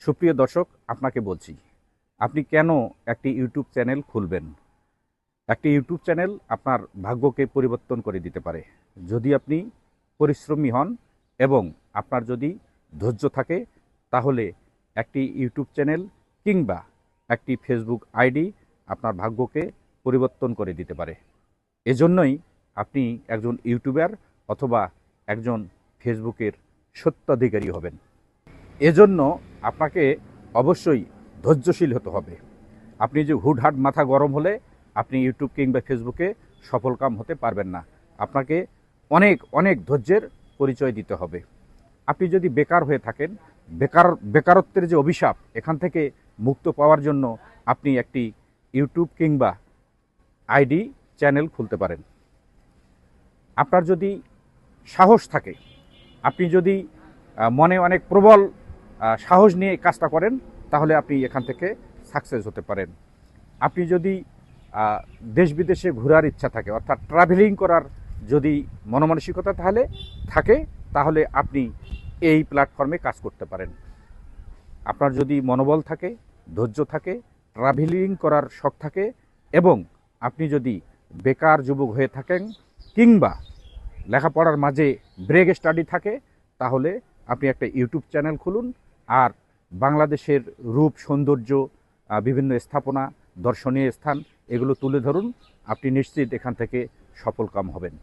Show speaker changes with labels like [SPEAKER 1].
[SPEAKER 1] সুপ্রিয় দর্শক, আপনাকে বলছি, আপনি কেন একটি ইউটিউব চ্যানেল খুলবেন? একটি ইউটিউব চ্যানেল আপনার ভাগ্যকে পরিবর্তন করে দিতে পারে যদি আপনি পরিশ্রমী হন এবং আপনার যদি ধৈর্য থাকে। তাহলে একটি ইউটিউব চ্যানেল কিংবা একটি ফেসবুক আইডি আপনার ভাগ্যকে পরিবর্তন করে দিতে পারে। এজন্যই আপনি একজন ইউটিউবার অথবা একজন ফেসবুকের স্বত্বাধিকারী হবেন। এজন্য আপনাকে অবশ্যই ধৈর্যশীল হতে হবে। আপনি যে হুটহাট মাথা গরম হলে আপনি ইউটিউব কিংবা ফেসবুকে সফলকাম হতে পারবেন না। আপনাকে অনেক অনেক ধৈর্যের পরিচয় দিতে হবে। আপনি যদি বেকার হয়ে থাকেন, বেকারত্বের যে অভিশাপ, এখান থেকে মুক্ত পাওয়ার জন্য আপনি একটি ইউটিউব কিংবা আইডি চ্যানেল খুলতে পারেন। আপনার যদি সাহস থাকে, আপনি যদি মনে অনেক প্রবল সাহস নিয়ে কাজটা করেন, তাহলে আপনি এখান থেকে সাকসেস হতে পারেন। আপনি যদি দেশ বিদেশে ঘোরার ইচ্ছা থাকে, অর্থাৎ ট্রাভেলিং করার যদি মনমানসিকতা তাহলে আপনি এই প্ল্যাটফর্মে কাজ করতে পারেন। আপনার যদি মনোবল থাকে, ধৈর্য থাকে, ট্রাভেলিং করার শখ থাকে এবং আপনি যদি বেকার যুবক হয়ে থাকেন কিংবা লেখাপড়ার মাঝে ব্রেক স্টাডি থাকে, তাহলে আপনি একটা ইউটিউব চ্যানেল খুলুন আর বাংলাদেশের রূপ সৌন্দর্য, বিভিন্ন স্থাপনা, দর্শনীয় স্থান এগুলো তুলে ধরুন। আপনি নিশ্চিত এখান থেকে সফলকাম হবেন।